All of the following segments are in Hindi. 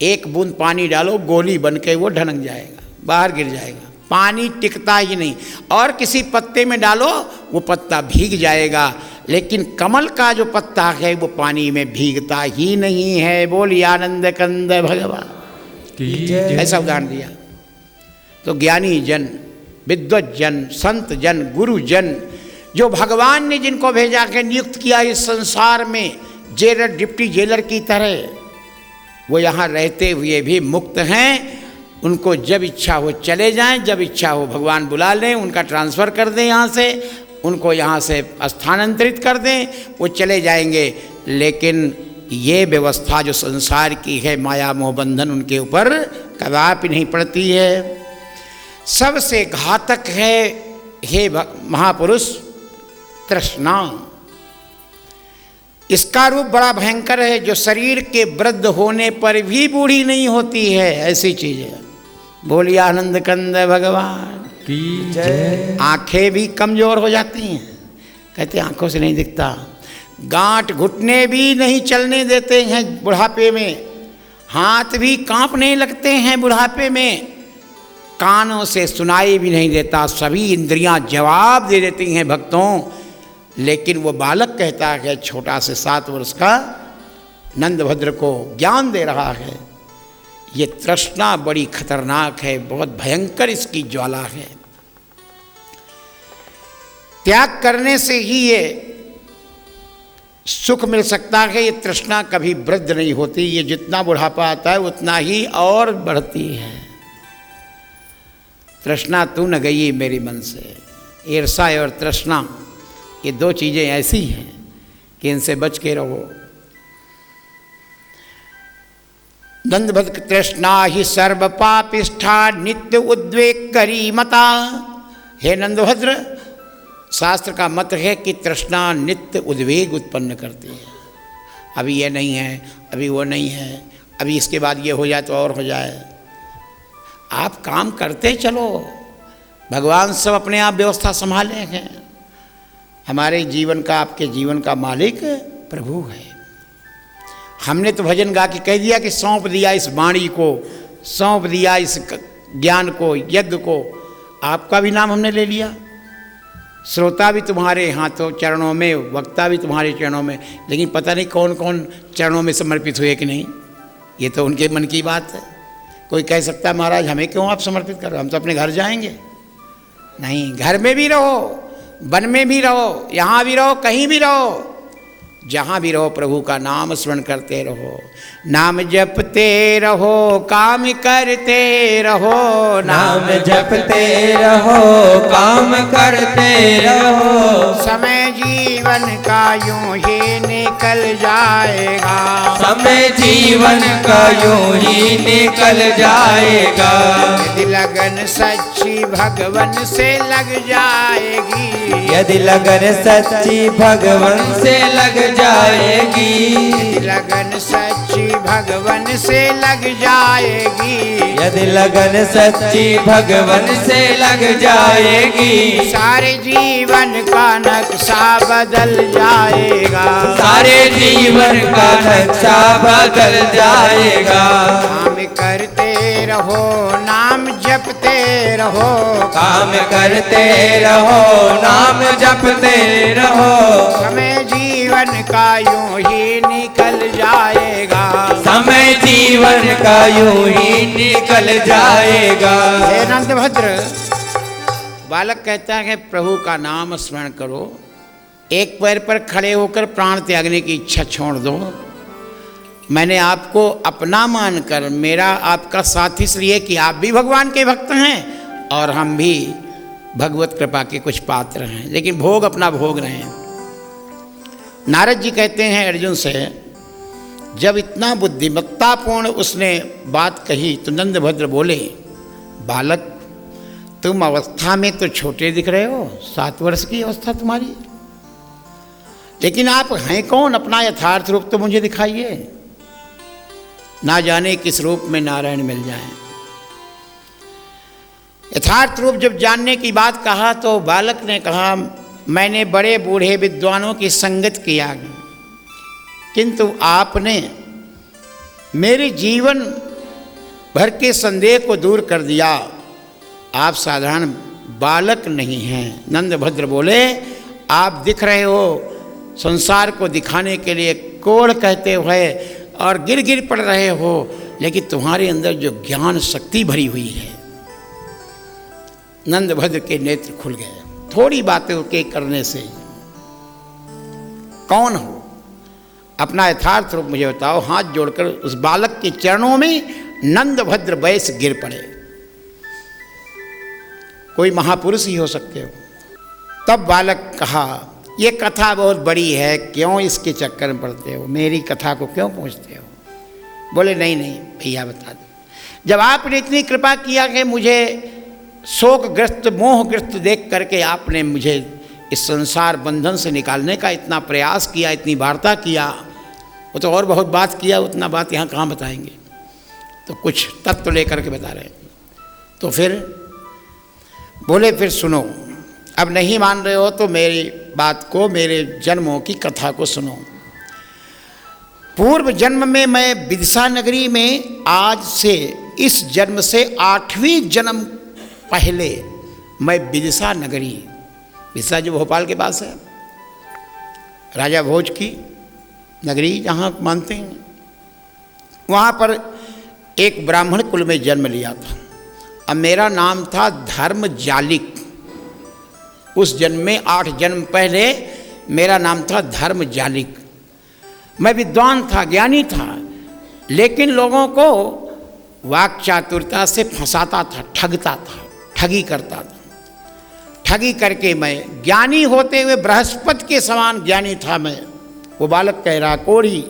एक बूंद पानी डालो, गोली बन के वो ढनक जाएगा, बाहर गिर जाएगा, पानी टिकता ही नहीं। और किसी पत्ते में डालो, वो पत्ता भीग जाएगा, लेकिन कमल का जो पत्ता है वो पानी में भीगता ही नहीं है। बोलिए आनंद कंद भगवान की। ऐसा उदाहरण दिया। तो ज्ञानी जन, विद्वत जन, संत जन, गुरु जन, जो भगवान ने जिनको भेजा के नियुक्त किया इस संसार में जेलर, डिप्टी जेलर की तरह, वो यहाँ रहते हुए भी मुक्त हैं। उनको जब इच्छा हो चले जाएं, जब इच्छा हो भगवान बुला लें, उनका ट्रांसफ़र कर दें यहाँ से, उनको यहाँ से स्थानांतरित कर दें, वो चले जाएंगे। लेकिन ये व्यवस्था जो संसार की है, माया मोह बंधन, उनके ऊपर कदापि नहीं पड़ती है। सबसे घातक है हे महापुरुष तृष्णा। इसका रूप बड़ा भयंकर है, जो शरीर के वृद्ध होने पर भी बूढ़ी नहीं होती है, ऐसी चीज है। बोलिए आनंद कंद भगवान की जय। आंखें भी कमजोर हो जाती हैं, कहते आंखों से नहीं दिखता। गांठ घुटने भी नहीं चलने देते हैं बुढ़ापे में, हाथ भी कांपने लगते हैं बुढ़ापे में, कानों से सुनाई भी नहीं देता, सभी इंद्रियां जवाब दे देती हैं भक्तों। लेकिन वो बालक कहता है, छोटा से 7 वर्ष का नंदभद्र को ज्ञान दे रहा है। ये तृष्णा बड़ी खतरनाक है, बहुत भयंकर इसकी ज्वाला है। त्याग करने से ही ये सुख मिल सकता है। ये तृष्णा कभी वृद्ध नहीं होती, ये जितना बुढ़ापा आता है उतना ही और बढ़ती है। तृष्णा तू न गई मेरे मन से। ईर्ष्या और तृष्णा ये 2 चीज़ें ऐसी हैं कि इनसे बच के रहो। नंदभद्र तृष्णा ही सर्व पापिष्ठा नित्य उद्वेग करी मता। हे नंदभद्र, शास्त्र का मत है कि तृष्णा नित्य उद्वेग उत्पन्न करती है। अभी ये नहीं है, अभी वो नहीं है, अभी इसके बाद ये हो जाए तो और हो जाए। आप काम करते चलो, भगवान सब अपने आप व्यवस्था संभाले हैं। हमारे जीवन का, आपके जीवन का मालिक प्रभु है। हमने तो भजन गा के कह दिया कि सौंप दिया इस वाणी को, सौंप दिया इस ज्ञान को, यज्ञ को। आपका भी नाम हमने ले लिया। श्रोता भी तुम्हारे हाथों चरणों में, वक्ता भी तुम्हारे चरणों में, लेकिन पता नहीं कौन कौन चरणों में समर्पित हुए कि नहीं, ये तो उनके मन की बात है। कोई कह सकता है महाराज हमें क्यों आप समर्पित करो, हम तो अपने घर जाएंगे। नहीं, घर में भी रहो, वन में भी रहो, यहाँ भी रहो, कहीं भी रहो, जहाँ भी रहो प्रभु का नाम स्मरण करते रहो। नाम जपते रहो, काम करते रहो, नाम जपते रहो, काम करते रहो। समय जीवन का यूं ही निकल जाएगा, समय जीवन का यूं ही निकल जाएगा। यदि लगन सच्ची भगवन से लग जाएगी, यदि लगन सच्ची भगवन से लग जाएगी, यदि लगन सच्ची भगवन से लग जाएगी, यदि लगन सच्ची भगवन से लग जाएगी। सारे जीवन का नक्शा बदल जाएगा, सारे जीवन का नक्शा बदल जाएगा। काम करते रहो, नाम जपते रहो, काम करते रहो, नाम जपते रहो। समय जीवन का यूं ही निकल जाएगा, समय जीवन का यूं ही निकल जाएगा। हे नंदभद्र, बालक कहता है प्रभु का नाम स्मरण करो, एक पैर पर खड़े होकर प्राण त्यागने की इच्छा छोड़ दो। मैंने आपको अपना मानकर, मेरा आपका साथ इसलिए कि आप भी भगवान के भक्त हैं और हम भी भगवत कृपा के कुछ पात्र हैं, लेकिन भोग अपना भोग रहे हैं। नारद जी कहते हैं अर्जुन से, जब इतना बुद्धिमत्तापूर्ण उसने बात कही तो नंदभद्र बोले, बालक तुम अवस्था में तो छोटे दिख रहे हो, 7 वर्ष की अवस्था तुम्हारी, लेकिन आप हैं कौन? अपना यथार्थ रूप तो मुझे दिखाइए, ना जाने किस रूप में नारायण मिल जाए। यथार्थ रूप जब जानने की बात कहा तो बालक ने कहा, मैंने बड़े बूढ़े विद्वानों की संगत किया, किंतु आपने मेरे जीवन भर के संदेह को दूर कर दिया। आप साधारण बालक नहीं हैं। नंदभद्र बोले, आप दिख रहे हो संसार को दिखाने के लिए कोढ़ कहते हुए और गिर गिर पड़ रहे हो, लेकिन तुम्हारे अंदर जो ज्ञान शक्ति भरी हुई है। नंदभद्र के नेत्र खुल गए। थोड़ी बातें के करने से कौन हो, अपना यथार्थ रूप मुझे बताओ। हाथ जोड़कर उस बालक के चरणों में नंदभद्र बैस गिर पड़े। कोई महापुरुष ही हो सकते हो। तब बालक कहा, ये कथा बहुत बड़ी है, क्यों इसके चक्कर में पड़ते हो, मेरी कथा को क्यों पूछते हो। बोले नहीं नहीं भैया बता दो। जब आपने इतनी कृपा किया कि मुझे शोकग्रस्त मोहग्रस्त देख करके आपने मुझे इस संसार बंधन से निकालने का इतना प्रयास किया, इतनी वार्ता किया, वो तो और बहुत बात किया, उतना बात यहाँ कहाँ बताएंगे। तो कुछ तत्व लेकर के बता रहे हैं। तो फिर बोले, फिर सुनो, अब नहीं मान रहे हो तो मेरी बात को, मेरे जन्मों की कथा को सुनो। पूर्व जन्म में मैं विदिशा नगरी में, आज से इस जन्म से 8वें जन्म पहले मैं विदिशा नगरी, विदिशा जो भोपाल के पास है, राजा भोज की नगरी जहाँ मानते हैं, वहाँ पर एक ब्राह्मण कुल में जन्म लिया था। अब मेरा नाम था धर्मजालिक। उस जन्म में 8 जन्म पहले मेरा नाम था धर्मजालिक। मैं विद्वान था, ज्ञानी था, लेकिन लोगों को वाक चातुरता से फंसाता था, ठगता था, ठगी करता था। ठगी करके मैं ज्ञानी होते हुए बृहस्पति के समान ज्ञानी था मैं। वो बालक कह रहा, कोढ़ी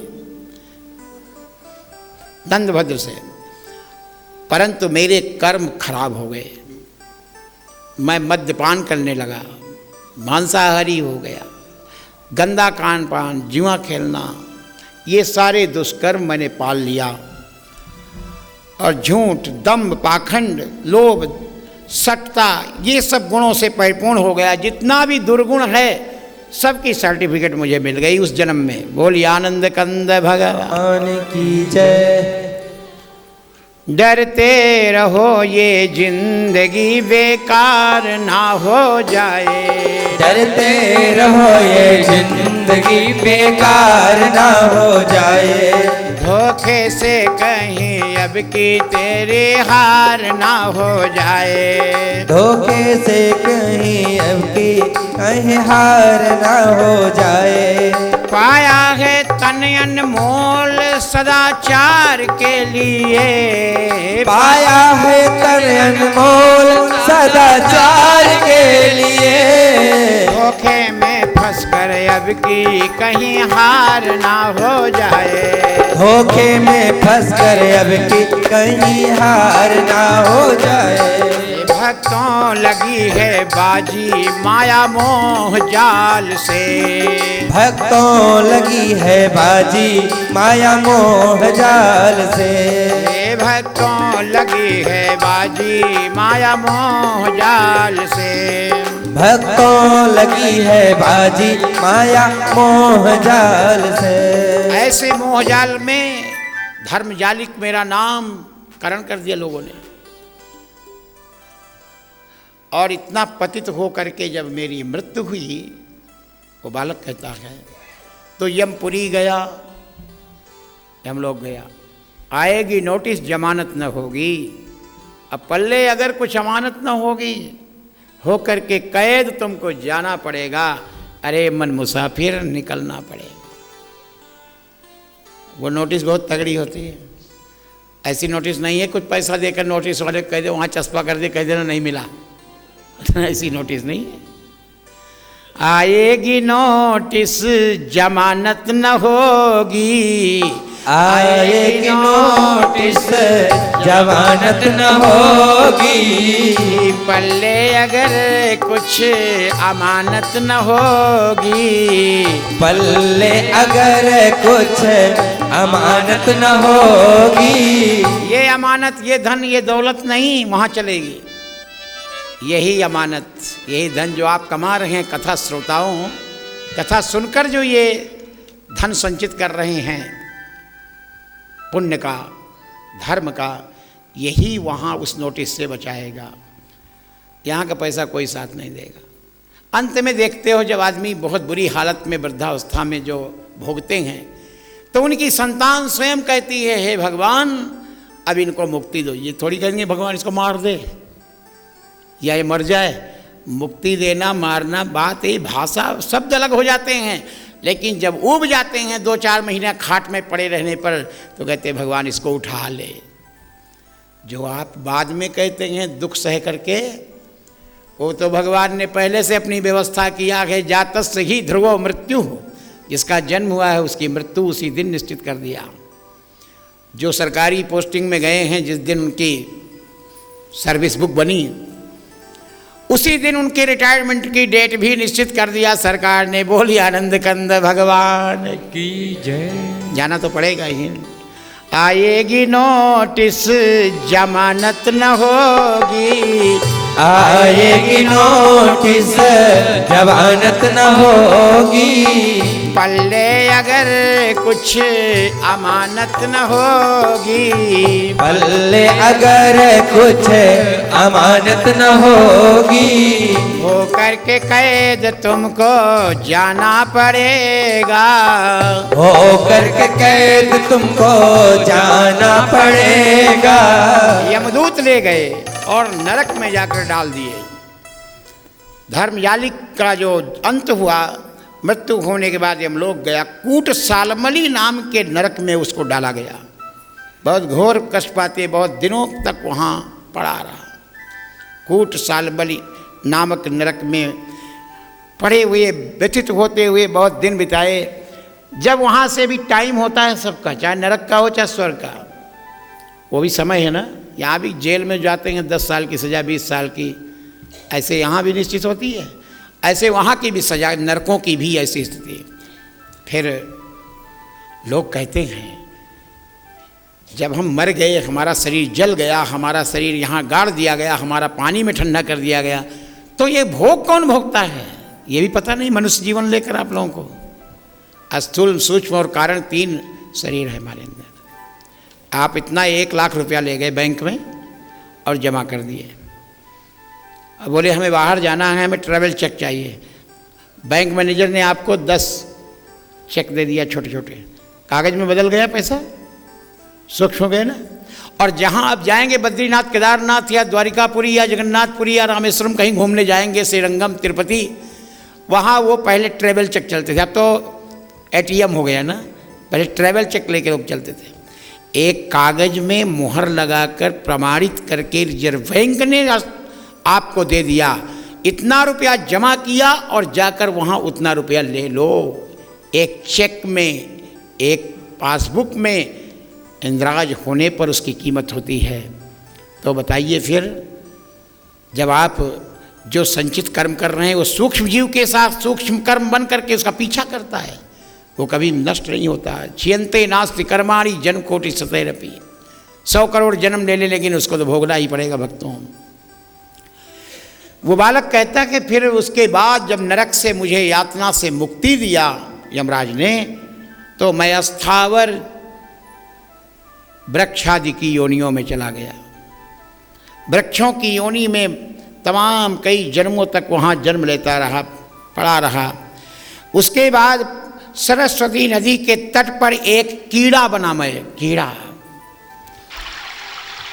नंदभद्र से, परंतु मेरे कर्म खराब हो गए। मैं मद्यपान करने लगा, मांसाहारी हो गया, गंदा खान पान, जुआ खेलना, ये सारे दुष्कर्म मैंने पाल लिया। और झूठ, दंभ, पाखंड, लोभ, सट्टा, ये सब गुणों से परिपूर्ण हो गया। जितना भी दुर्गुण है सबकी सर्टिफिकेट मुझे मिल गई उस जन्म में। बोलिए आनंद कंद भगवान की जय। डरते रहो ये जिंदगी बेकार ना हो जाए, डरते रहो ये जिंदगी बेकार ना हो जाए। धोखे से कहीं अब की तेरी हार ना हो जाए, धोखे से कहीं अब की कहीं हार ना हो जाए। पाया है तन अनमोल सदाचार के लिए, पाया है तन अनमोल सदाचार के लिए। धोखे में फंस कर अब की कहीं हार ना हो जाए, धोखे में फंस कर अब की कहीं हार ना हो जाए। भक्तों लगी है बाजी माया मोह जाल से, भक्तों लगी है बाजी माया मोह जाल से। भक्तों लगी है बाजी माया मोह जाल से, भक्तों लगी है बाजी माया मोह जाल से। ऐसे मोह जाल में धर्मजालिक मेरा नाम करण कर दिया लोगों ने। और इतना पतित हो करके जब मेरी मृत्यु हुई, वो बालक कहता है, तो यमपुरी गया, हम लोग गया, आएगी नोटिस जमानत न होगी। अब पल्ले अगर कुछ अमानत न होगी, हो करके कैद तुमको जाना पड़ेगा। अरे मन मुसाफिर निकलना पड़ेगा। वो नोटिस बहुत तगड़ी होती है। ऐसी नोटिस नहीं है कुछ पैसा देकर नोटिस वाले कह दे, वहाँ चस्पा कर दे, कह देना नहीं मिला। ऐसी नोटिस नहीं है। आएगी नोटिस जमानत न होगी, आएगी नोटिस जमानत न होगी। पल्ले अगर कुछ अमानत न होगी, पल्ले अगर कुछ अमानत न होगी। ये अमानत, ये धन, ये दौलत नहीं वहाँ चलेगी। यही अमानत, यही धन जो आप कमा रहे हैं, कथा श्रोताओं, कथा सुनकर जो ये धन संचित कर रहे हैं, पुण्य का, धर्म का, यही वहाँ उस नोटिस से बचाएगा। यहाँ का पैसा कोई साथ नहीं देगा। अंत में देखते हो जब आदमी बहुत बुरी हालत में वृद्धावस्था में जो भोगते हैं तो उनकी संतान स्वयं कहती है, हे भगवान अब इनको मुक्ति दो। ये थोड़ी कहेंगे भगवान इसको मार दे या ये मर जाए। मुक्ति देना मारना बात ही भाषा शब्द अलग हो जाते हैं, लेकिन जब उब जाते हैं 2-4 महीना खाट में पड़े रहने पर तो कहते हैं भगवान इसको उठा ले। जो आप बाद में कहते हैं दुख सह करके, वो तो भगवान ने पहले से अपनी व्यवस्था किया है। जातस्य ही ध्रुवो मृत्यु, जिसका जन्म हुआ है उसकी मृत्यु उसी दिन निश्चित कर दिया। जो सरकारी पोस्टिंग में गए हैं जिस दिन उनकी सर्विस बुक बनी उसी दिन उनके रिटायरमेंट की डेट भी निश्चित कर दिया सरकार ने। बोली आनंद कंद भगवान की जय। जाना तो पड़ेगा ही। आएगी नोटिस जमानत न होगी, आएगी नोटिस जमानत न होगी, पल्ले अगर कुछ अमानत न होगी, पल्ले अगर कुछ अमानत न होगी, हो करके कैद तुमको जाना पड़ेगा, हो करके कैद तुमको जाना पड़ेगा। यमदूत ले गए और नरक में जाकर डाल दिए। धर्मयालिक का जो अंत हुआ, मृत्यु होने के बाद यमलोक गया, कूट सालमली नाम के नरक में उसको डाला गया। बहुत घोर कष्ट पाते, बहुत दिनों तक वहाँ पड़ा रहा। कूट सालमली नामक नरक में पड़े हुए व्यथित होते हुए बहुत दिन बिताए। जब वहाँ से भी टाइम होता है सबका, चाहे नरक का हो चाहे स्वर्ग का, वो भी समय है ना। यहाँ भी जेल में जाते हैं 10 साल की सज़ा, 20 साल की, ऐसे यहाँ भी निश्चित होती है। ऐसे वहाँ की भी सज़ा, नरकों की भी ऐसी स्थिति है। फिर लोग कहते हैं जब हम मर गए, हमारा शरीर जल गया, हमारा शरीर यहाँ गाड़ दिया गया, हमारा पानी में ठंडा कर दिया गया, तो ये भोग कौन भोगता है ये भी पता नहीं। मनुष्य जीवन लेकर आप लोगों को स्थूल सूक्ष्म और कारण 3 शरीर है हमारे अंदर। आप इतना 1 लाख रुपया ले गए बैंक में और जमा कर दिए। अब बोले हमें बाहर जाना है, हमें ट्रैवल चेक चाहिए। बैंक मैनेजर ने आपको 10 चेक दे दिया, छोटे छोटे, कागज़ में बदल गया पैसा, सूक्ष्म हो गए ना। और जहाँ आप जाएंगे बद्रीनाथ, केदारनाथ या द्वारिकापुरी या जगन्नाथपुरी या रामेश्वरम कहीं घूमने जाएंगे, श्रीरंगम, तिरुपति, वहाँ वो पहले ट्रैवल चेक चलते थे। अब तो ATM हो गया ना, पहले ट्रैवल चेक लेके लोग चलते थे। एक कागज़ में मुहर लगाकर प्रमाणित करके रिजर्व बैंक ने आपको दे दिया, इतना रुपया जमा किया और जाकर वहाँ उतना रुपया ले लो। एक चेक में, एक पासबुक में इंद्राज होने पर उसकी कीमत होती है। तो बताइए फिर जब आप जो संचित कर्म कर रहे हैं वो सूक्ष्म जीव के साथ सूक्ष्म कर्म बन करके उसका पीछा करता है, वो कभी नष्ट नहीं होता। छियंते नास्ति कर्माणि जन्म कोटि सतैरपि। 100 करोड़ जन्म ले ले लेकिन उसको तो भोगना ही पड़ेगा भक्तों। वो बालक कहता कि फिर उसके बाद जब नरक से मुझे यातना से मुक्ति दिया यमराज ने, तो मैं अस्थावर वृक्षादि की योनियों में चला गया। वृक्षों की योनि में तमाम कई जन्मों तक वहाँ जन्म लेता रहा, पड़ा रहा। उसके बाद सरस्वती नदी के तट पर एक कीड़ा बना। मैं कीड़ा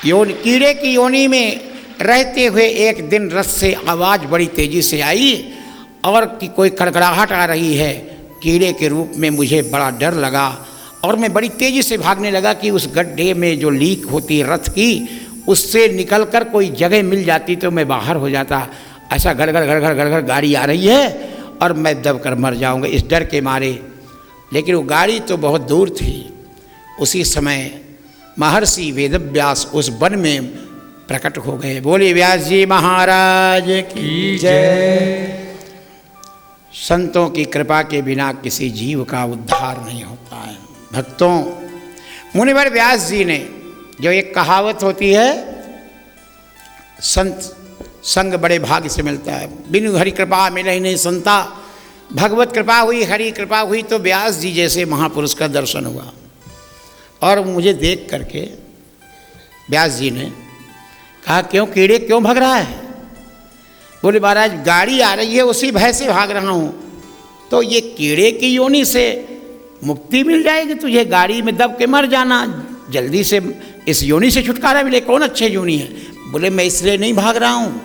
कीड़े की योनि में रहते हुए एक दिन रथ से आवाज़ बड़ी तेज़ी से आई और कि कोई कड़कड़ाहट आ रही है। कीड़े के रूप में मुझे बड़ा डर लगा और मैं बड़ी तेज़ी से भागने लगा कि उस गड्ढे में जो लीक होती है रथ की, उससे निकलकर कोई जगह मिल जाती तो मैं बाहर हो जाता। ऐसा गड़गड़ गड़गड़ गड़गड़ गाड़ी आ रही है और मैं दबकर मर जाऊंगा इस डर के मारे। लेकिन वो गाड़ी तो बहुत दूर थी। उसी समय महर्षि वेदव्यास उस वन में प्रकट हो गए। बोले व्यास जी महाराज की जय। संतों की कृपा के बिना किसी जीव का उद्धार नहीं होता है। भक्तों, मुनिवर व्यास जी ने जो एक कहावत होती है, संत संग बड़े भाग्य से मिलता है, बिनु हरि कृपा मिले ही नहीं संता। भगवत कृपा हुई, हरि कृपा हुई तो व्यास जी जैसे महापुरुष का दर्शन हुआ। और मुझे देख करके व्यास जी ने कहा क्यों कीड़े क्यों भाग रहा है? बोले महाराज गाड़ी आ रही है उसी भय से भाग रहा हूँ। तो ये कीड़े की योनि से मुक्ति मिल जाएगी तुझे, गाड़ी में दब के मर जाना, जल्दी से इस योनि से छुटकारा मिले, कौन अच्छे योनि है? बोले मैं इसलिए नहीं भाग रहा हूँ,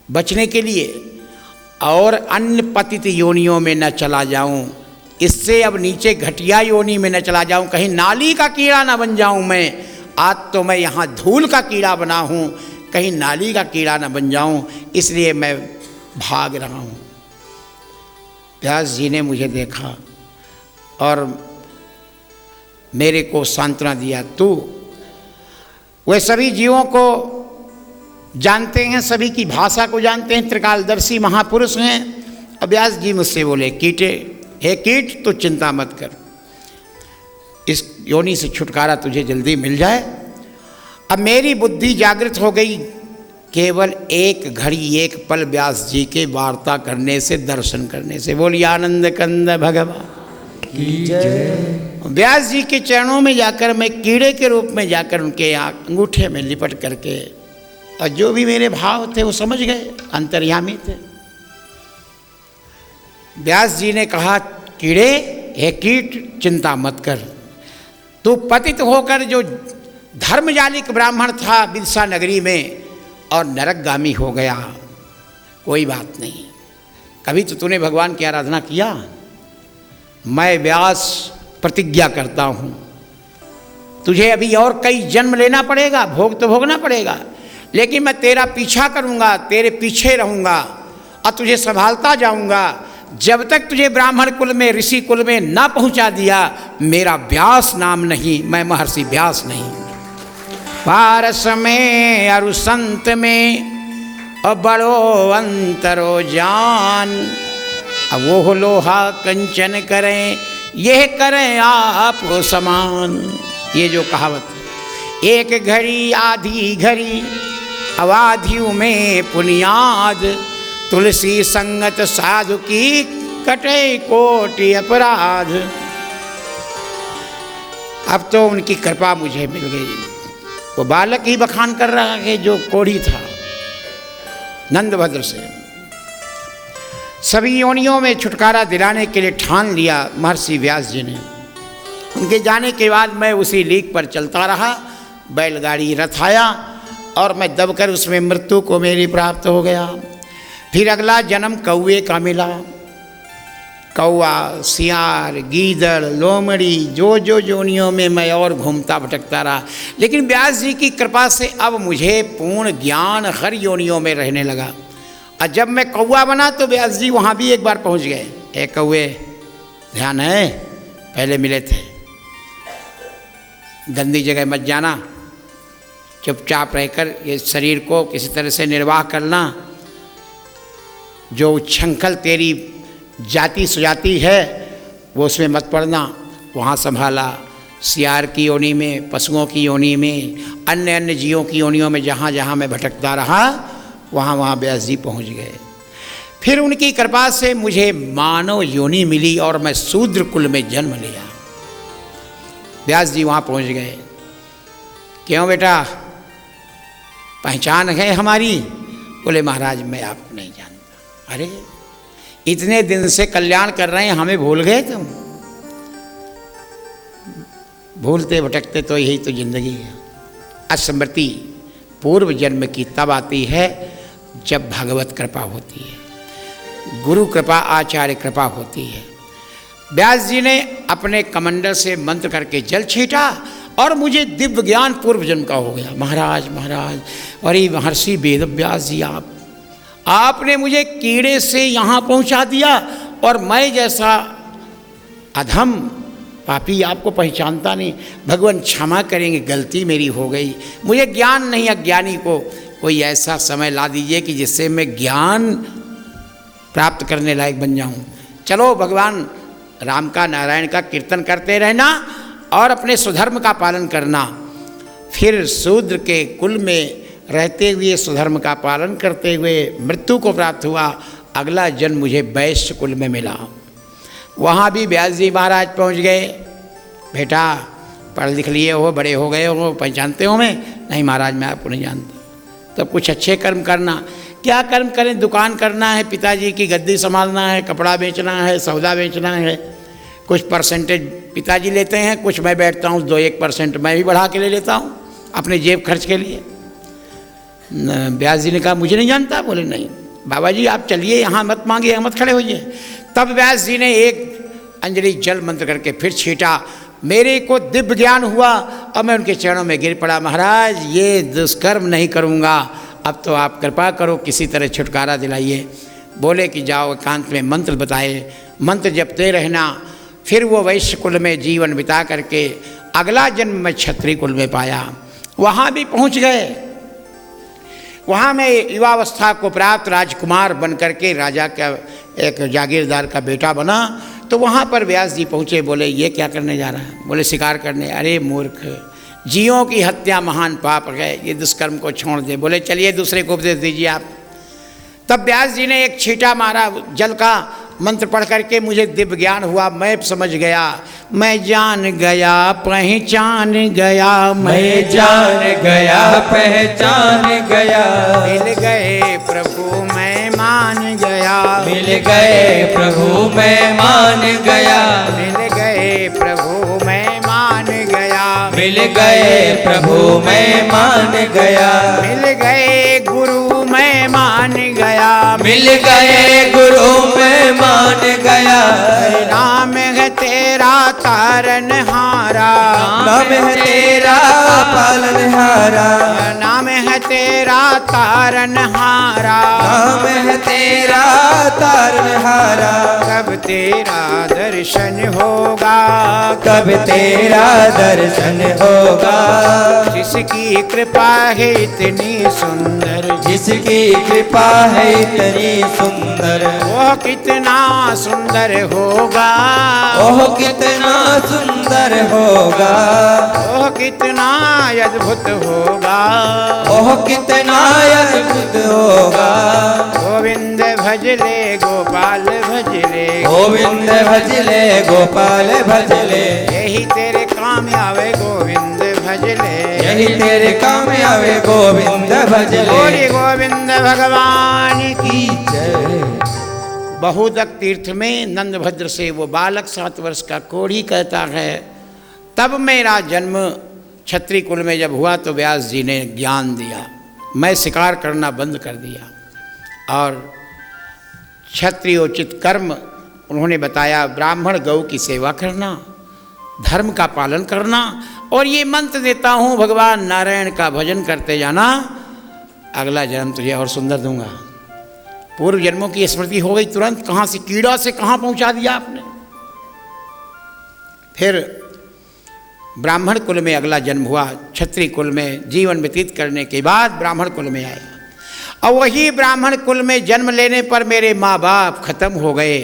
बचने के लिए और अन्य पतित योनियों में न चला जाऊं, इससे अब नीचे घटिया योनि में न चला जाऊं, कहीं नाली का कीड़ा ना बन जाऊं मैं। आज तो मैं यहाँ धूल का कीड़ा बना हूँ, कहीं नाली का कीड़ा ना बन जाऊं, इसलिए मैं भाग रहा हूँ। व्यास जी ने मुझे देखा और मेरे को सांत्वना दिया, तू वे सभी जीवों को जानते हैं, सभी की भाषा को जानते हैं, त्रिकालदर्शी महापुरुष हैं। अब व्यास जी मुझसे बोले कीटे, हे कीट तू चिंता मत कर, इस योनि से छुटकारा तुझे जल्दी मिल जाए। अब मेरी बुद्धि जागृत हो गई, केवल एक घड़ी एक पल व्यास जी के वार्ता करने से, दर्शन करने से। बोलिए आनंद कंद भगवान की जय। व्यास जी के चरणों में जाकर मैं कीड़े के रूप में जाकर उनके अंगूठे में लिपट करके, और जो भी मेरे भाव थे वो समझ गए, अंतर्यामी थे। व्यास जी ने कहा कीड़े, हे कीट चिंता मत कर, तू पतित होकर जो धर्मजालिक ब्राह्मण था विदिशा नगरी में और नरकगामी हो गया, कोई बात नहीं। कभी तो तूने भगवान की आराधना किया? मैं व्यास प्रतिज्ञा करता हूँ तुझे अभी और कई जन्म लेना पड़ेगा, भोग तो भोगना पड़ेगा, लेकिन मैं तेरा पीछा करूँगा, तेरे पीछे रहूँगा और तुझे संभालता जाऊँगा जब तक तुझे ब्राह्मण कुल में, ऋषि कुल में ना पहुँचा दिया। मेरा व्यास नाम नहीं, मैं महर्षि व्यास नहीं। पारस में अरु संत में और बड़ो अंतरो जान, अब वो लोहा कंचन करें, यह करें आप समान। ये जो कहावत है, एक घड़ी आधी घड़ी अवाधियों में पुनियाद, तुलसी संगत साधु की कटे कोटि अपराध। अब तो उनकी कृपा मुझे मिल गई। वो बालक ही बखान कर रहा है जो कोढ़ी था नंदभद्र से। सभी योनियों में छुटकारा दिलाने के लिए ठान लिया महर्षि व्यास जी ने। उनके जाने के बाद मैं उसी लीक पर चलता रहा, बैलगाड़ी रथ आया और मैं दबकर उसमें मृत्यु को मेरी प्राप्त हो गया। फिर अगला जन्म कौए का मिला। कौआ, सियार, गीदड़, लोमड़ी, जो जो योनियों में मैं और घूमता भटकता रहा, लेकिन व्यास जी की कृपा से अब मुझे पूर्ण ज्ञान हर योनियों में रहने लगा। और जब मैं कौआ बना तो व्यास जी वहाँ भी एक बार पहुँच गए। ए कौए, ध्यान है, पहले मिले थे, गंदी जगह मत जाना, चुपचाप रहकर ये शरीर को किसी तरह से निर्वाह करना, जो उच्छृंखल तेरी जाति सुजाति है वो उसमें मत पड़ना। वहाँ संभाला, सियार की योनि में, पशुओं की योनि में, अन्य अन्य जीवों की योनियों में जहाँ जहाँ मैं भटकता रहा वहाँ वहाँ व्यास जी पहुँच गए। फिर उनकी कृपा से मुझे मानव योनि मिली और मैं शूद्र कुल में जन्म लिया। व्यास जी वहाँ पहुँच गए। क्यों बेटा, पहचान है हमारी? बोले महाराज मैं आपको नहीं जानता। अरे इतने दिन से कल्याण कर रहे हैं, हमें भूल गए तुम? भूलते भटकते तो यही तो जिंदगी है। स्मृति पूर्व जन्म की तब आती है जब भगवत कृपा होती है, गुरु कृपा, आचार्य कृपा होती है। व्यास जी ने अपने कमंडल से मंत्र करके जल छीटा और मुझे दिव्य ज्ञान पूर्व जन्म का हो गया। महाराज महाराज, अरे महर्षि वेद व्यास जी, आपने मुझे कीड़े से यहाँ पहुँचा दिया और मैं जैसा अधम पापी आपको पहचानता नहीं। भगवान क्षमा करेंगे, गलती मेरी हो गई, मुझे ज्ञान नहीं, अज्ञानी को कोई ऐसा समय ला दीजिए कि जिससे मैं ज्ञान प्राप्त करने लायक बन जाऊँ। चलो भगवान राम का, नारायण का कीर्तन करते रहना और अपने स्वधर्म का पालन करना। फिर शूद्र के कुल में रहते हुए स्वधर्म का पालन करते हुए मृत्यु को प्राप्त हुआ। अगला जन्म मुझे वैश्य कुल में मिला। वहाँ भी व्यास जी महाराज पहुँच गए। बेटा पढ़ लिख लिए हो, बड़े हो गए हो, पहचानते हो मैं? नहीं महाराज, मैं आपको नहीं जानता। तो कुछ अच्छे कर्म करना। क्या कर्म करें? दुकान करना है, पिताजी की गद्दी संभालना है, कपड़ा बेचना है, सौदा बेचना है। कुछ परसेंटेज पिताजी लेते हैं, कुछ मैं बैठता हूँ 2-1% मैं भी बढ़ा के ले लेता हूँ अपने जेब खर्च के लिए। व्यास जी ने कहा मुझे नहीं जानता? बोले नहीं बाबा जी, आप चलिए, यहाँ मत मांगिए, यहाँ मत खड़े होइए। तब व्यास जी ने एक अंजलि जल मंत्र करके फिर छीटा। मेरे को दिव्य ज्ञान हुआ और मैं उनके चरणों में गिर पड़ा। महाराज, ये दुष्कर्म नहीं करूँगा, अब तो आप कृपा करो, किसी तरह छुटकारा दिलाइए। बोले कि जाओ, एकांत में मंत्र बताए, मंत्र जपते रहना। फिर वो वैश्य कुल में जीवन बिता करके अगला जन्म में क्षत्रिय कुल में पाया। वहाँ भी पहुँच गए। वहाँ मैं युवावस्था को प्राप्त राजकुमार बन करके राजा का एक जागीरदार का बेटा बना। तो वहाँ पर व्यास जी पहुँचे। बोले ये क्या करने जा रहा है? बोले शिकार करने। अरे मूर्ख, जीवों की हत्या महान पाप है, ये दुष्कर्म को छोड़ दे। बोले चलिए दूसरे को उपदेश दीजिए आप। तब व्यास जी ने एक छींटा मारा जल का, मंत्र पढ़ करके मुझे दिव्य ज्ञान हुआ। मैं समझ गया, मैं जान गया, पहचान गया, मैं जान गया, पहचान गया। मिल गए प्रभु मैं मान गया, मिल गए प्रभु मैं मान गया, मिल गए प्रभु मैं मान गया, मिल गए प्रभु मैं मान गया, मिल गए गुरु मैं मान गया, मिल गए गुरु मैं मान गया। नाम है तेरा तारनहारा, नाम है तेरा पालनहारा, नाम है तेरा तारनहारा, नाम है तेरा तारनहारा। कब तेरा दर्शन होगा, कब तेरा दर्शन होगा। जिसकी कृपा है इतनी सुंदर, जिसकी कृपा है इतनी सुंदर, वो कितना सुंदर होगा, ओह कितना सुंदर होगा, वो कितना अद्भुत होगा, ओह कितना अद्भुत होगा। गोविंद भजले गोपाल भजले, गोविंद भजले गोपाल भजले, यही तेरे काम आवे गोविंद भजले, यही तेरे काम आवे गोविंद भजले। बोली गोविंद भगवान की। जय। बहुदक तीर्थ में नंदभद्र से वो बालक 7 वर्ष का कोढ़ी कहता है, तब मेरा जन्म क्षत्रिय कुल में जब हुआ तो व्यास जी ने ज्ञान दिया। मैं शिकार करना बंद कर दिया और क्षत्रियोचित कर्म उन्होंने बताया। ब्राह्मण गौ की सेवा करना, धर्म का पालन करना, और ये मंत्र देता हूँ भगवान नारायण का भजन करते जाना, अगला जन्म तुझे और सुंदर दूंगा। पूर्व जन्मों की स्मृति हो गई तुरंत। कहाँ से कीड़ा से कहाँ पहुँचा दिया आपने। फिर ब्राह्मण कुल में अगला जन्म हुआ। क्षत्रिय कुल में जीवन व्यतीत करने के बाद ब्राह्मण कुल में आया। और वही ब्राह्मण कुल में जन्म लेने पर मेरे माँ बाप खत्म हो गए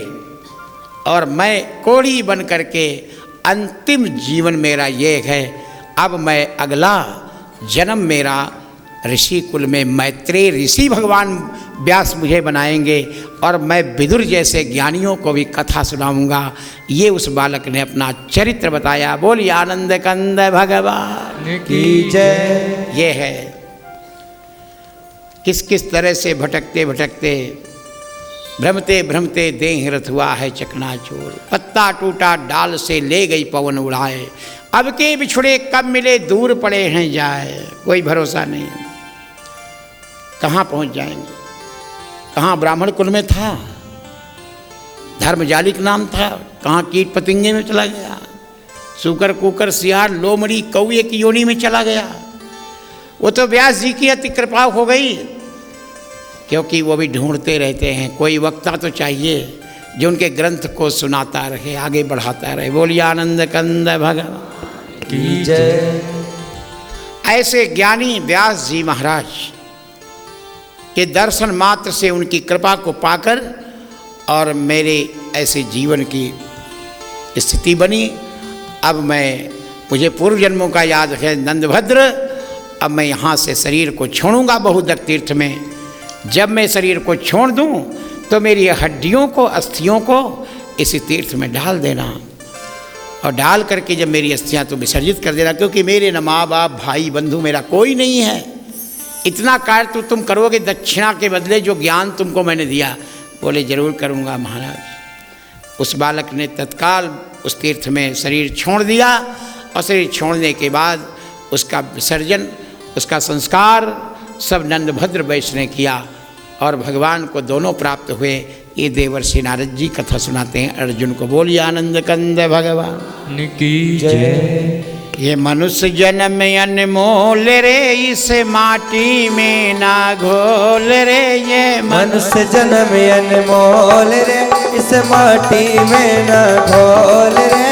और मैं कोढ़ी बन करके अंतिम जीवन मेरा ये है। अब मैं अगला जन्म मेरा ऋषि कुल में मैत्रेय ऋषि भगवान व्यास मुझे बनाएंगे और मैं विदुर जैसे ज्ञानियों को भी कथा सुनाऊंगा। ये उस बालक ने अपना चरित्र बताया। बोलिए आनंद कंद भगवान की जय। ये है किस किस तरह से भटकते भटकते भ्रमते भ्रमते देह रथ हुआ है चकनाचूर। पत्ता टूटा डाल से ले गई पवन उड़ाए, अब के बिछुड़े कब मिले दूर पड़े हैं जाए। कोई भरोसा नहीं, कहाँ पहुँच जाएंगे। कहाँ ब्राह्मण कुल में था, धर्मजालिक नाम था, कहाँ कीट पतिंगे में चला गया, सूकर कुकर सियार लोमड़ी कौए की योनि में चला गया। वो तो व्यास जी की अति कृपा हो गई, क्योंकि वो भी ढूंढते रहते हैं। कोई वक्ता तो चाहिए जो उनके ग्रंथ को सुनाता रहे, आगे बढ़ाता रहे। बोलिए आनंद कंद भगवान की जय। ऐसे ज्ञानी व्यास जी महाराज के दर्शन मात्र से उनकी कृपा को पाकर और मेरे ऐसे जीवन की स्थिति बनी। अब मुझे पूर्व जन्मों का याद है नंदभद्र। अब मैं यहाँ से शरीर को छोड़ूंगा बहुदक तीर्थ में। जब मैं शरीर को छोड़ दूं तो मेरी हड्डियों को अस्थियों को इसी तीर्थ में डाल देना। और डाल करके जब मेरी अस्थियाँ तो विसर्जित कर देना, क्योंकि मेरे न माँ बाप भाई बंधु मेरा कोई नहीं है। इतना कार्य तो तुम करोगे दक्षिणा के बदले जो ज्ञान तुमको मैंने दिया। बोले जरूर करूँगा महाराज। उस बालक ने तत्काल उस तीर्थ में शरीर छोड़ दिया और शरीर छोड़ने के बाद उसका विसर्जन, उसका संस्कार सब नंदभद्र वैश्य ने किया और भगवान को दोनों प्राप्त हुए। ये देवर्षि नारद जी कथा सुनाते हैं अर्जुन को। बोलिए आनंद कंद भगवान की जय। ये मनुष्य जन्म अनमोल रे, इसे माटी में ना घोल रे। ये मनुष्य जन्म अनमोल रे, इस माटी में न घोल रे।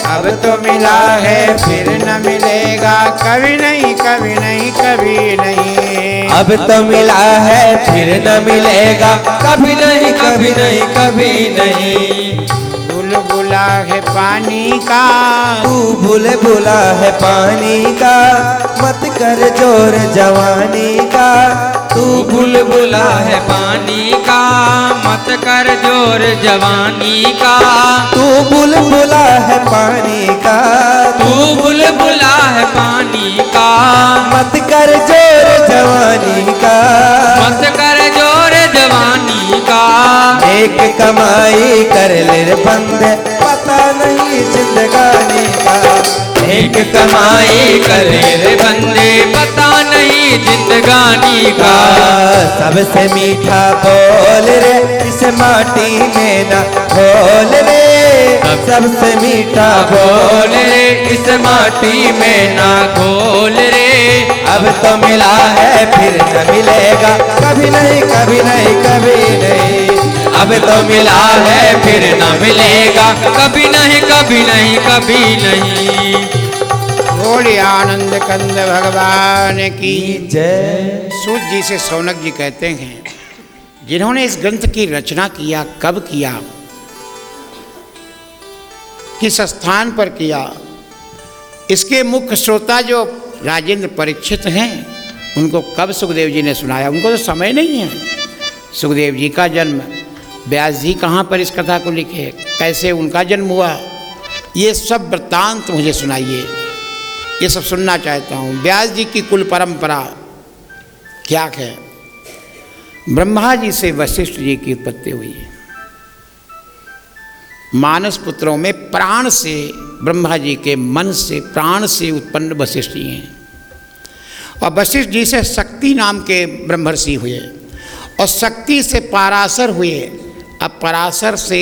अब तो मिला है फिर न मिलेगा, कभी नहीं कभी नहीं कभी नहीं। अब तो मिला है फिर न मिलेगा, कभी नहीं कभी नहीं कभी नहीं। बुलबुला है पानी का, तू बुलबुला है पानी का, मत कर जोर जवानी का। तू बुलबुला है पानी का, मत कर जोर जवानी का। तू बुलबुला है पानी का, तू बुलबुला है पानी का, मत कर जोर जवानी का। मत कर जोर जवानी का। एक कमाई कर ले रे बंदे, पता नहीं जिंदगानी का। एक कमाई करे रे बंदे, पता नहीं जिंदगानी का। सबसे मीठा बोल रे, इस माटी में ना घोल रे। सबसे मीठा बोल रे, इस माटी में ना घोल रे। अब तो मिला है फिर न मिलेगा, कभी नहीं कभी नहीं कभी नहीं। अब तो मिला है फिर न मिलेगा, कभी नहीं कभी नहीं कभी नहीं। बोलिए आनंद कंद भगवान की जय। सूत जी से सौनक जी कहते हैं, जिन्होंने इस ग्रंथ की रचना किया, कब किया, किस स्थान पर किया, इसके मुख्य श्रोता जो राजेंद्र परीक्षित हैं, उनको कब सुखदेव जी ने सुनाया। उनको तो समय नहीं है। सुखदेव जी का जन्म, व्यास जी कहाँ पर इस कथा को लिखे, कैसे उनका जन्म हुआ, ये सब वृत्तांत मुझे सुनाइए। ये सब सुनना चाहता हूँ। व्यास जी की कुल परंपरा क्या है। ब्रह्मा जी से वशिष्ठ जी की उत्पत्ति हुई है। मानस पुत्रों में प्राण से, ब्रह्मा जी के मन से, प्राण से उत्पन्न वशिष्ठ जी हैं। और वशिष्ठ जी से शक्ति नाम के ब्रह्मर्षि हुए और शक्ति से पराशर हुए। अब पराशर से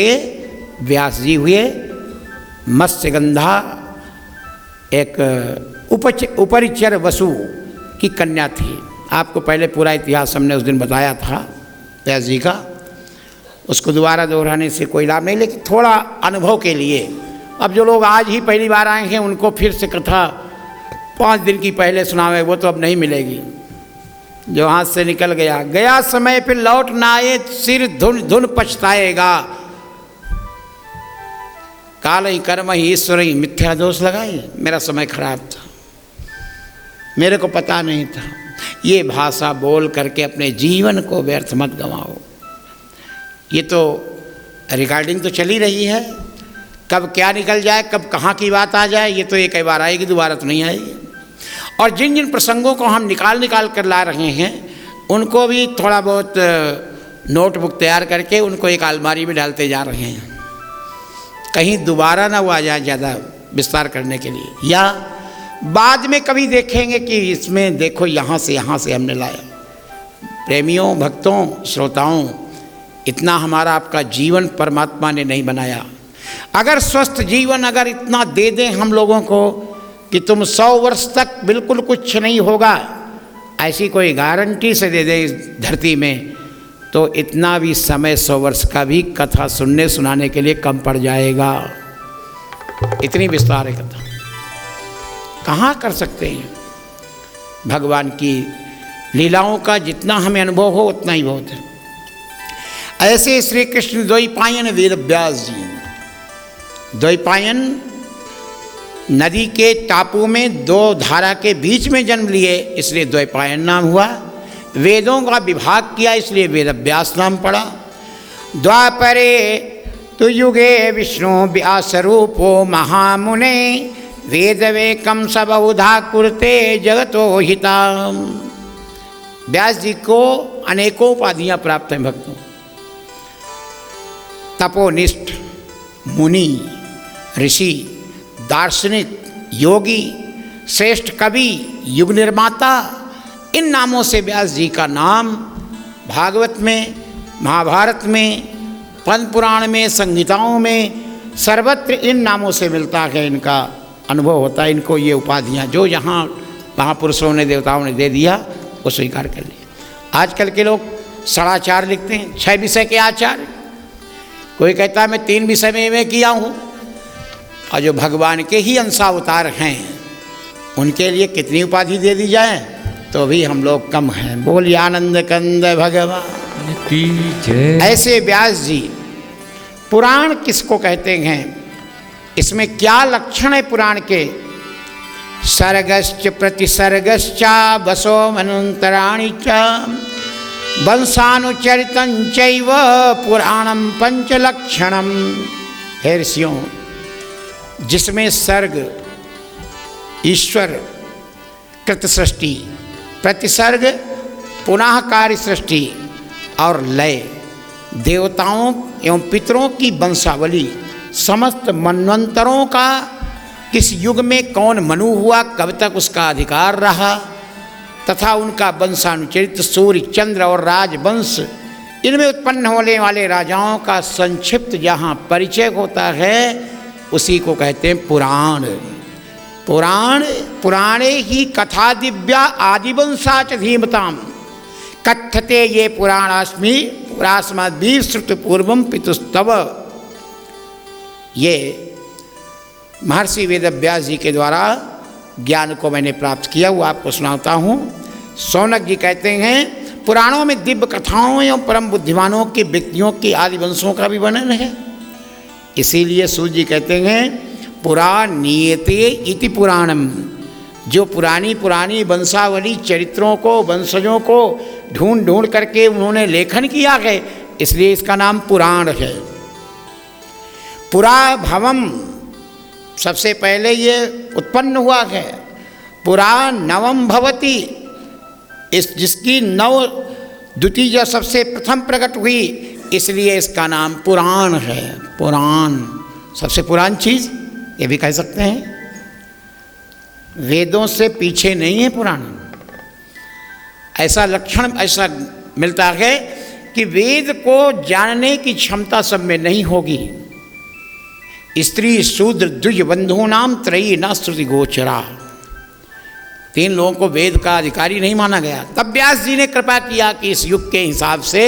व्यास जी हुए। मत्स्यगंधा एक उपरिचर वसु की कन्या थी। आपको पहले पूरा इतिहास हमने उस दिन बताया था व्यास जी का, उसको दोबारा दोहराने से कोई लाभ नहीं, लेकिन थोड़ा अनुभव के लिए। अब जो लोग आज ही पहली बार आए हैं उनको फिर से कथा 5 दिन की पहले सुनावे, वो तो अब नहीं मिलेगी। जो हाथ से निकल गया, गया समय पे लौट ना आए, सिर धुन धुन पछताएगा। काल ही कर्म ही ईश्वर ही, मिथ्या दोष लगाई। मेरा समय खराब था, मेरे को पता नहीं था। ये भाषा बोल करके अपने जीवन को व्यर्थ मत गंवाओ। ये तो रिकॉर्डिंग तो चली रही है, कब क्या निकल जाए, कब कहाँ की बात आ जाए, ये तो एक ही बार आएगी, दोबारा तो नहीं आएगी। और जिन जिन प्रसंगों को हम निकाल कर ला रहे हैं, उनको भी थोड़ा बहुत नोटबुक तैयार करके उनको एक अलमारी में डालते जा रहे हैं, कहीं दोबारा ना वो आ जाए ज़्यादा विस्तार करने के लिए। या बाद में कभी देखेंगे कि इसमें देखो यहाँ से हमने लाया। प्रेमियों, भक्तों, श्रोताओं, इतना हमारा आपका जीवन परमात्मा ने नहीं बनाया। अगर स्वस्थ जीवन अगर इतना दे दें हम लोगों को कि तुम 100 वर्ष तक बिल्कुल कुछ नहीं होगा, ऐसी कोई गारंटी से दे दे इस धरती में, तो इतना भी समय 100 वर्ष का भी कथा सुनने सुनाने के लिए कम पड़ जाएगा। इतनी विस्तार है कथा, कहाँ कर सकते हैं। भगवान की लीलाओं का जितना हमें अनुभव हो उतना ही बहुत है। ऐसे श्री कृष्ण द्वैपायन वेद व्यास जी, द्वैपायन नदी के टापू में 2 धारा के बीच में जन्म लिए, इसलिए द्वैपायन नाम हुआ। वेदों का विभाग किया, इसलिए वेद व्यास नाम पड़ा। द्वापरे तो युगे विष्णु व्यासरूपो महामुने वेदवेकम सबहुधा कुरते जगतो हिता। व्यास जी को अनेकों उपाधियाँ प्राप्त हैं भक्तों। तपोनिष्ठ, मुनि, ऋषि, दार्शनिक, योगी, श्रेष्ठ कवि, युग निर्माता, इन नामों से व्यास जी का नाम भागवत में, महाभारत में, पद्म पुराण में, संहिताओं में, सर्वत्र इन नामों से मिलता है। इनका अनुभव होता है। इनको ये उपाधियाँ जो यहाँ महापुरुषों ने, देवताओं ने दे दिया, वो स्वीकार कर लिया। आजकल के लोग 4.5 लिखते हैं, 6 विषय के आचार्य। कोई कहता है मैं 3 विषय में किया हूँ। और जो भगवान के ही अंशावतार हैं, उनके लिए कितनी उपाधि दे दी जाए तो भी हम लोग कम हैं। बोलिए आनंद कंद भगवान की जय। ऐसे व्यास जी, पुराण किसको कहते हैं, इसमें क्या लक्षण है पुराण के? सर्गश्च प्रतिसर्गश्चा वसो मनंतराणि च वंशानुचरितं चैव पुराणं पंचलक्षणम। हे ऋषियों, जिसमें सर्ग ईश्वर कृत सृष्टि, प्रतिसर्ग पुनः कार्य सृष्टि और लय देवताओं एवं पितरों की वंशावली, समस्त मनवंतरों का किस युग में कौन मनु हुआ, कब तक उसका अधिकार रहा, तथा उनका वंशानुचरित सूर्य, चंद्र और राजवंश, इनमें उत्पन्न होने वाले राजाओं का संक्षिप्त जहाँ परिचय होता है, उसी को कहते हैं पुराण। पुराण पुराणे ही कथा दिव्या आदिवंशा च धीमताम कथ्यते ये पुराणास्मि पुरास्मद्भिः श्रुत पूर्वम पितुस्तव। ये महर्षि वेदव्यास जी के द्वारा ज्ञान को मैंने प्राप्त किया, वो आपको सुनाता हूँ। शौनक जी कहते हैं पुराणों में दिव्य कथाओं एवं परम बुद्धिमानों के व्यक्तियों के आदि वंशों का भी वर्णन है। इसीलिए सूत जी कहते हैं पुरा नीयते इति पुराणम। जो पुरानी पुरानी वंशावली चरित्रों को, वंशजों को ढूंढ ढूंढ करके उन्होंने लेखन किया है, इसलिए इसका नाम पुराण है। पुरा भवम, सबसे पहले ये उत्पन्न हुआ है। पुरा नवम भवति, इस जिसकी नव द्वितीय सबसे प्रथम प्रकट हुई, इसलिए इसका नाम पुराण है। पुराण सबसे पुरानी चीज़, ये भी कह सकते हैं। वेदों से पीछे नहीं है पुराण। ऐसा लक्षण ऐसा मिलता है कि वेद को जानने की क्षमता सब में नहीं होगी। स्त्री शूद्र द्विज बंधु नाम त्रयी न श्रुति गोचरा। 3 लोगों को वेद का अधिकारी नहीं माना गया। तब व्यास जी ने कृपा किया कि इस युग के हिसाब से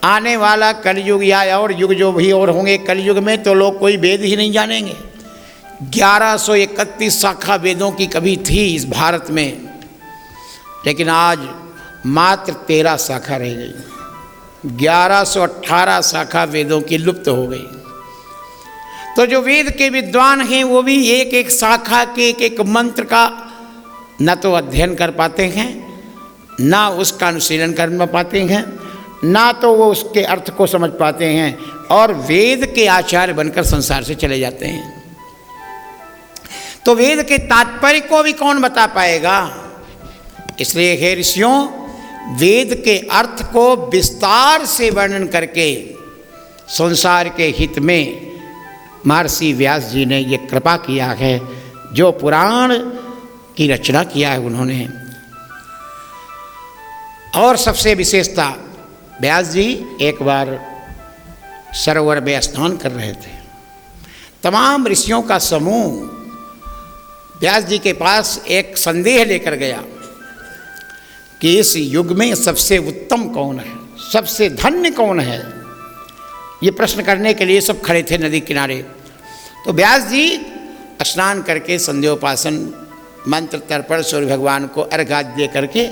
आने वाला कलयुग या और युग जो भी और होंगे, कलयुग में तो लोग कोई वेद ही नहीं जानेंगे। 1131 शाखा वेदों की कभी थी इस भारत में, लेकिन आज मात्र 13 शाखा रह गई। 1118 शाखा वेदों की लुप्त हो गई। तो जो वेद के विद्वान हैं वो भी एक एक शाखा के एक एक मंत्र का न तो अध्ययन कर पाते हैं, ना उसका अनुशीलन कर पाते हैं, ना तो वो उसके अर्थ को समझ पाते हैं, और वेद के आचार्य बनकर संसार से चले जाते हैं। तो वेद के तात्पर्य को भी कौन बता पाएगा? इसलिए हे ऋषियों, वेद के अर्थ को विस्तार से वर्णन करके संसार के हित में महर्षि व्यास जी ने ये कृपा किया है। जो पुराण की रचना किया है उन्होंने। और सबसे विशेषता, व्यास जी एक बार सरोवर में स्नान कर रहे थे। तमाम ऋषियों का समूह व्यास जी के पास एक संदेह लेकर गया कि इस युग में सबसे उत्तम कौन है, सबसे धन्य कौन है। ये प्रश्न करने के लिए सब खड़े थे नदी किनारे। तो व्यास जी स्नान करके संध्योपासन मंत्र तर्पण सूर्य भगवान को अर्घ्य दे करके,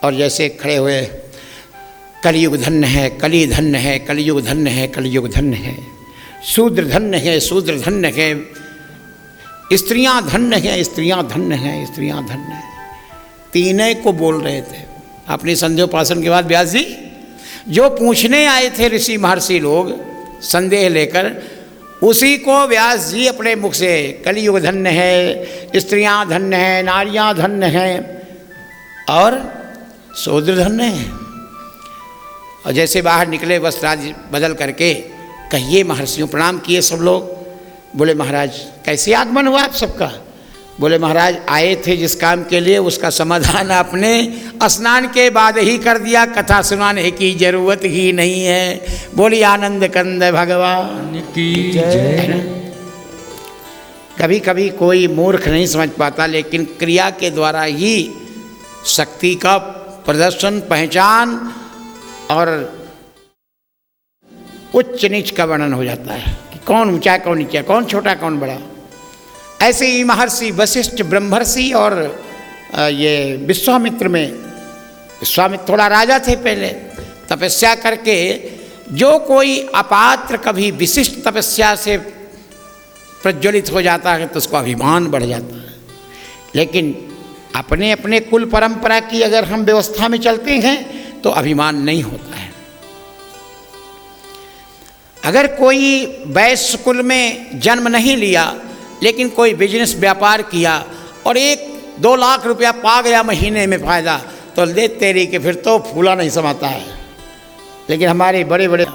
और जैसे खड़े हुए, कलयुग धन्य है, कली धन्य है, कलयुग धन्य है, कलयुग धन्य है, शूद्र धन्य है, शूद्र धन्य है, स्त्रियां धन्य हैं, स्त्रियां धन्य हैं, स्त्रियां धन्य हैं, तीनों को बोल रहे थे। अपनी संध्योपासन के बाद व्यास जी जो पूछने आए थे ऋषि महर्षि लोग, संदेह लेकर उसी को व्यास जी अपने मुख से कलियुग धन्य है, स्त्रियां धन्य हैं, नारियां धन्य हैं और शूद्र धन्य हैं। और जैसे बाहर निकले वस्त्रादि बदल करके, कहिए महर्षियों प्रणाम किए सब लोग। बोले महाराज कैसे आगमन हुआ आप सबका? बोले महाराज आए थे जिस काम के लिए उसका समाधान आपने स्नान के बाद ही कर दिया, कथा सुनाने की जरूरत ही नहीं है। बोली आनंद कंद भगवान की जय। कभी कभी कोई मूर्ख नहीं समझ पाता, लेकिन क्रिया के द्वारा ही शक्ति का प्रदर्शन, पहचान और उच्च नीच का वर्णन हो जाता है कि कौन ऊंचा कौन नीचा, कौन छोटा कौन बड़ा। ऐसे ही महर्षि वशिष्ठ ब्रह्मर्षि और ये विश्वामित्र में, विश्वामित्र थोड़ा राजा थे पहले, तपस्या करके जो कोई अपात्र कभी विशिष्ट तपस्या से प्रज्वलित हो जाता है तो उसको अभिमान बढ़ जाता है। लेकिन अपने अपने कुल परंपरा की अगर हम व्यवस्था में चलते हैं तो अभिमान नहीं होता है। अगर कोई वैश्य कुल में जन्म नहीं लिया लेकिन कोई बिजनेस व्यापार किया और 1-2 लाख रुपया पा गया महीने में फायदा, तो ले तेरी के फिर तो फूला नहीं समाता है। लेकिन हमारे बड़े बड़े